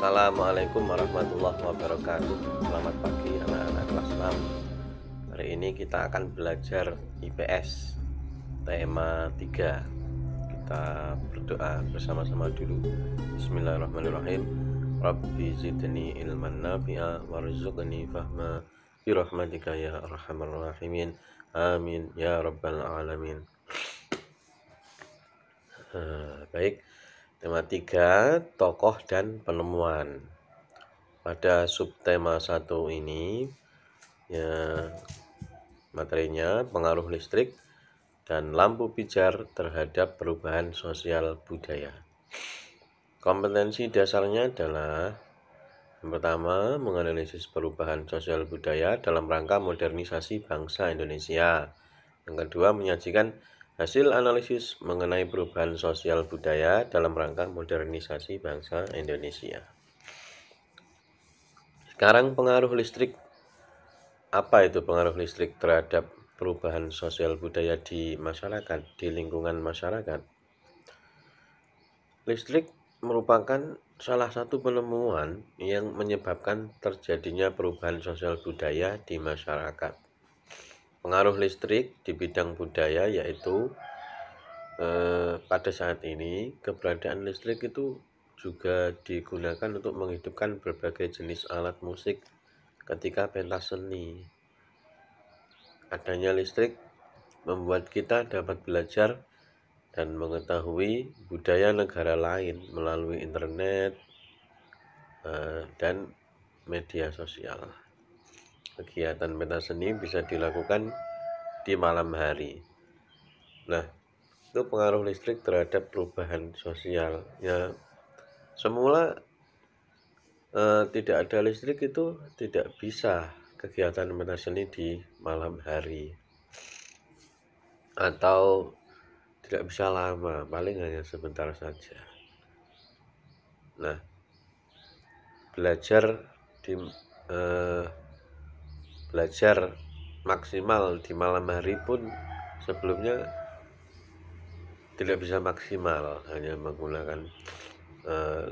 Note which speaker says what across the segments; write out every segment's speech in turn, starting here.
Speaker 1: Assalamualaikum warahmatullahi wabarakatuh. Selamat pagi anak-anak kelas 6. Hari ini kita akan belajar IPS tema 3. Kita berdoa bersama-sama dulu. Bismillahirrahmanirrahim. Rabbi zidni ilman nafi'a warzuqni fahma birahmatika ya arhamar rahimin. Amin ya rabbal alamin. Baik. Tema 3, tokoh dan penemuan. Pada subtema 1 ini ya, materinya pengaruh listrik dan lampu pijar terhadap perubahan sosial budaya. Kompetensi dasarnya adalah yang pertama, menganalisis perubahan sosial budaya dalam rangka modernisasi bangsa Indonesia. Yang kedua, menyajikan hasil analisis mengenai perubahan sosial budaya dalam rangka modernisasi bangsa Indonesia. Sekarang pengaruh listrik. Apa itu pengaruh listrik terhadap perubahan sosial budaya di masyarakat, di lingkungan masyarakat? Listrik merupakan salah satu penemuan yang menyebabkan terjadinya perubahan sosial budaya di masyarakat. Pengaruh listrik di bidang budaya yaitu pada saat ini keberadaan listrik itu juga digunakan untuk menghidupkan berbagai jenis alat musik ketika pentas seni. Adanya listrik membuat kita dapat belajar dan mengetahui budaya negara lain melalui internet dan media sosial. Kegiatan pentas seni bisa dilakukan di malam hari. Nah, itu pengaruh listrik terhadap perubahan sosial. Ya, semula tidak ada listrik itu tidak bisa kegiatan pentas seni di malam hari, atau tidak bisa lama, paling hanya sebentar saja. Nah, belajar maksimal di malam hari pun sebelumnya tidak bisa maksimal, hanya menggunakan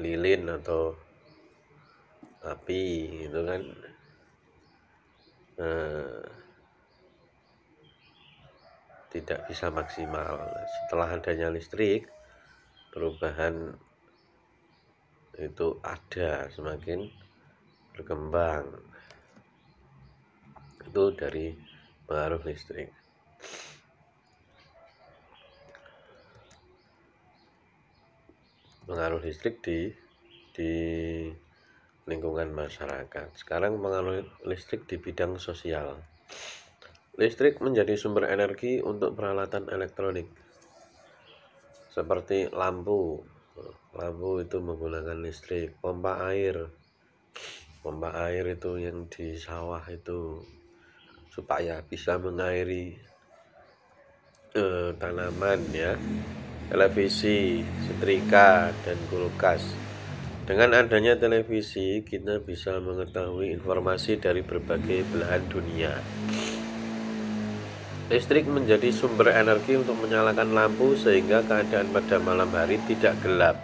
Speaker 1: lilin atau api gitu kan. Tidak bisa maksimal. Setelah adanya listrik, perubahan itu ada, semakin berkembang. Itu dari pengaruh listrik. Pengaruh listrik di lingkungan masyarakat. Sekarang pengaruh listrik di bidang sosial. Listrik menjadi sumber energi untuk peralatan elektronik seperti lampu. Lampu itu menggunakan listrik. Pompa air itu yang di sawah itu supaya bisa mengairi tanaman ya. Televisi, setrika, dan kulkas. Dengan adanya televisi, kita bisa mengetahui informasi dari berbagai belahan dunia. Listrik menjadi sumber energi untuk menyalakan lampu sehingga keadaan pada malam hari tidak gelap.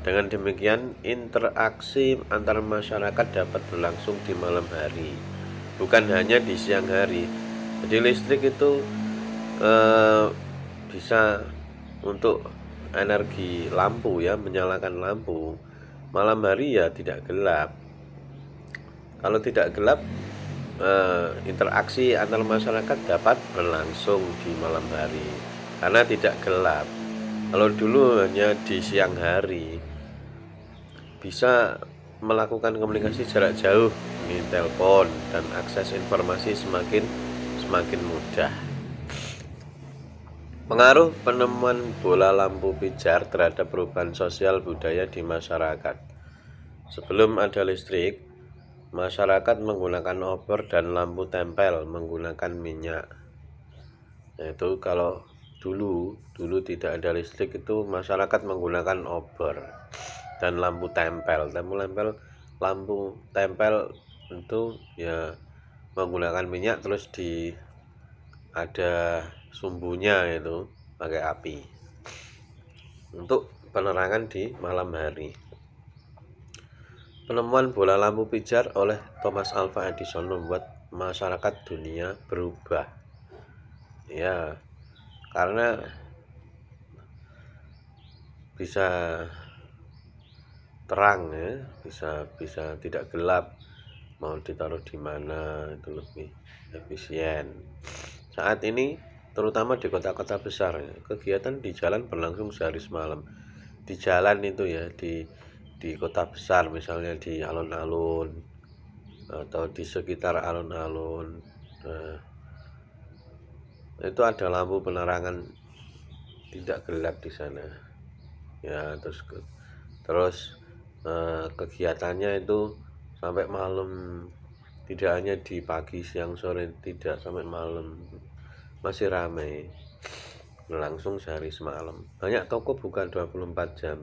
Speaker 1: Dengan demikian, interaksi antar masyarakat dapat berlangsung di malam hari, bukan hanya di siang hari. Jadi listrik itu bisa untuk energi lampu ya, menyalakan lampu. Malam hari ya tidak gelap. Kalau tidak gelap, interaksi antar masyarakat dapat berlangsung di malam hari karena tidak gelap. Kalau dulu hanya di siang hari, bisa melakukan komunikasi jarak jauh di telepon dan akses informasi semakin mudah. Pengaruh penemuan bola lampu pijar terhadap perubahan sosial budaya di masyarakat. Sebelum ada listrik, masyarakat menggunakan obor dan lampu tempel menggunakan minyak. Yaitu kalau dulu tidak ada listrik itu masyarakat menggunakan obor dan lampu tempel. Lampu tempel itu ya menggunakan minyak, terus ada sumbunya itu pakai api untuk penerangan di malam hari. Penemuan bola lampu pijar oleh Thomas Alva Edison membuat masyarakat dunia berubah. Ya, karena bisa terang ya, bisa tidak gelap. Mau ditaruh di mana itu lebih efisien. Saat ini terutama di kota-kota besar ya, kegiatan di jalan berlangsung sehari semalam. Di jalan itu ya, di kota besar misalnya di alun-alun atau di sekitar alun-alun, nah, itu ada lampu penerangan tidak gelap di sana ya. Terus kegiatannya itu sampai malam, tidak hanya di pagi siang sore, tidak, sampai malam masih ramai, berlangsung sehari semalam. Banyak toko buka 24 jam.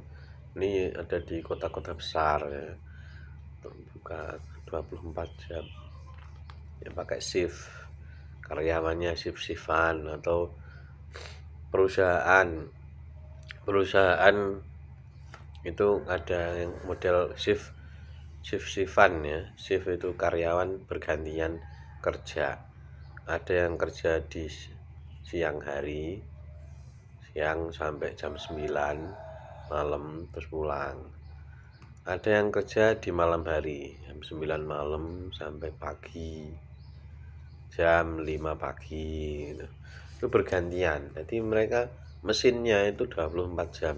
Speaker 1: Ini ada di kota-kota besar ya, buka 24 jam ya, pakai shift, karyawannya shift-shiftan. Atau perusahaan itu ada yang model shift-shiftan ya. Shift itu karyawan bergantian kerja. Ada yang kerja di siang hari, siang sampai jam 9 malam terus pulang. Ada yang kerja di malam hari, jam 9 malam sampai pagi, jam 5 pagi gitu. Itu bergantian. Jadi mereka mesinnya itu 24 jam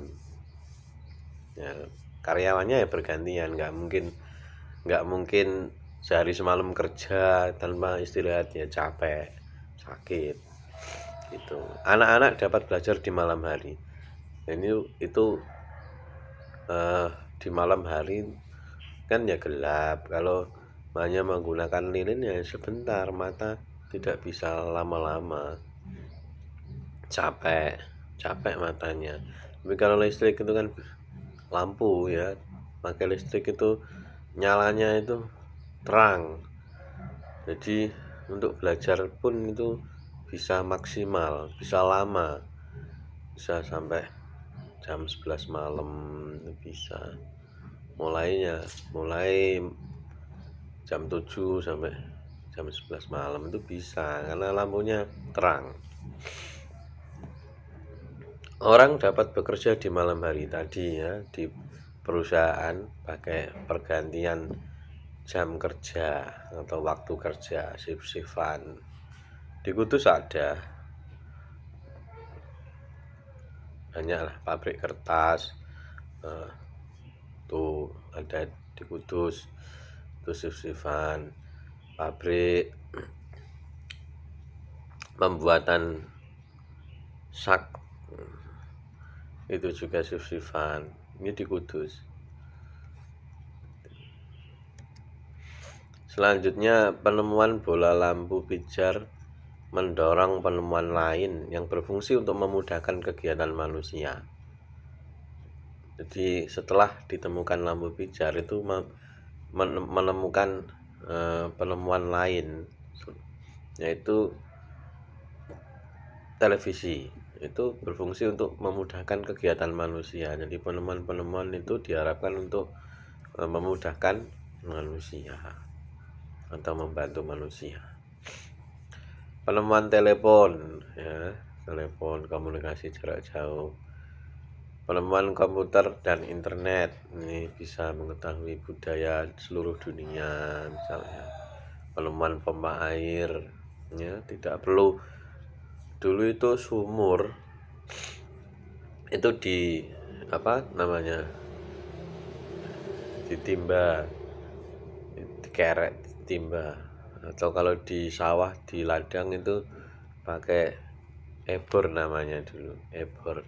Speaker 1: ya, karyawannya ya bergantian, nggak mungkin sehari semalam kerja tanpa istirahat ya, capek, sakit gitu. Anak-anak dapat belajar di malam hari. Ini itu di malam hari kan ya gelap. Kalau hanya menggunakan lilin ya sebentar, mata tidak bisa lama-lama, capek matanya. Tapi kalau listrik itu kan lampu ya, pakai listrik itu nyalanya itu terang, jadi untuk belajar pun itu bisa maksimal, bisa lama, bisa sampai jam 11 malam bisa. Mulai jam 7 sampai jam 11 malam itu bisa, karena lampunya terang. Orang dapat bekerja di malam hari tadi ya, di perusahaan pakai pergantian jam kerja atau waktu kerja, shift-shiftan. Di Kudus ada banyaklah pabrik kertas, tuh ada di Kudus, itu shift-shiftan. Pabrik pembuatan sak itu juga shift-shiftan. Ini di Kudus. Selanjutnya, penemuan bola lampu pijar mendorong penemuan lain yang berfungsi untuk memudahkan kegiatan manusia. Jadi setelah ditemukan lampu pijar itu menemukan penemuan lain, yaitu televisi. Itu berfungsi untuk memudahkan kegiatan manusia. Jadi penemuan-penemuan itu diharapkan untuk memudahkan manusia atau membantu manusia. Penemuan telepon ya, telepon komunikasi jarak jauh. Penemuan komputer dan internet, ini bisa mengetahui budaya seluruh dunia misalnya. Penemuan pompa air ya, tidak perlu. Dulu itu sumur itu ditimba, dikerek, ditimba. Atau kalau di sawah, di ladang itu pakai ebor namanya dulu, ebor,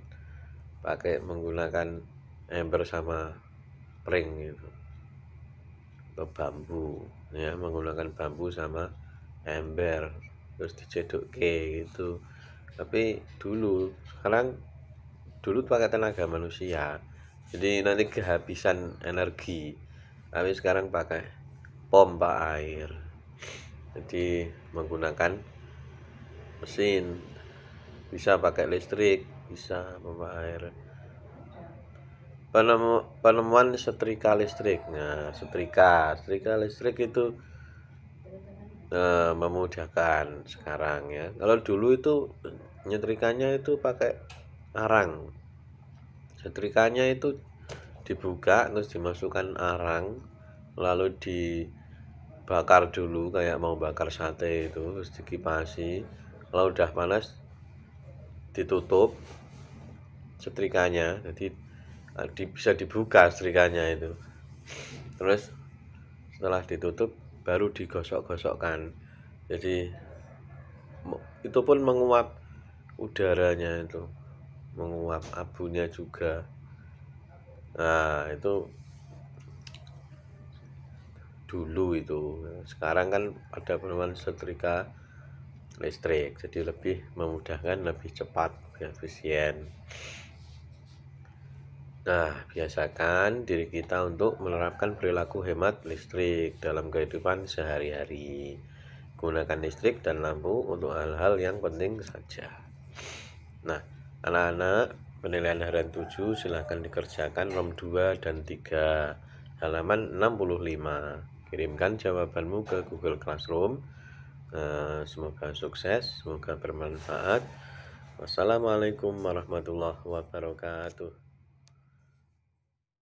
Speaker 1: pakai menggunakan ember sama pring gitu, atau bambu ya, menggunakan bambu sama ember terus dicedukke gitu. Tapi dulu pakai tenaga manusia, jadi nanti kehabisan energi. Tapi sekarang pakai pompa air, jadi menggunakan mesin, bisa pakai listrik, bisa pompa air. Penemuan setrika listrik. Nah, setrika listrik itu memudahkan sekarang ya. Kalau dulu itu nyetrikanya itu pakai arang. Setrikanya itu dibuka terus dimasukkan arang, lalu dibakar dulu kayak mau bakar sate itu, terus dikipasi. Kalau udah panas ditutup setrikanya, jadi bisa dibuka setrikanya itu. Terus setelah ditutup baru digosok-gosokkan, jadi itu pun menguap udaranya, itu menguap abunya juga. Nah itu dulu itu. Sekarang kan ada penemuan setrika listrik, jadi lebih memudahkan, lebih cepat, lebih efisien. Nah, biasakan diri kita untuk menerapkan perilaku hemat listrik dalam kehidupan sehari-hari. Gunakan listrik dan lampu untuk hal-hal yang penting saja. Nah, anak-anak, penilaian harian 7 silahkan dikerjakan rom 2 dan 3 halaman 65. Kirimkan jawabanmu ke Google Classroom. Semoga sukses, semoga bermanfaat. Wassalamualaikum warahmatullahi wabarakatuh.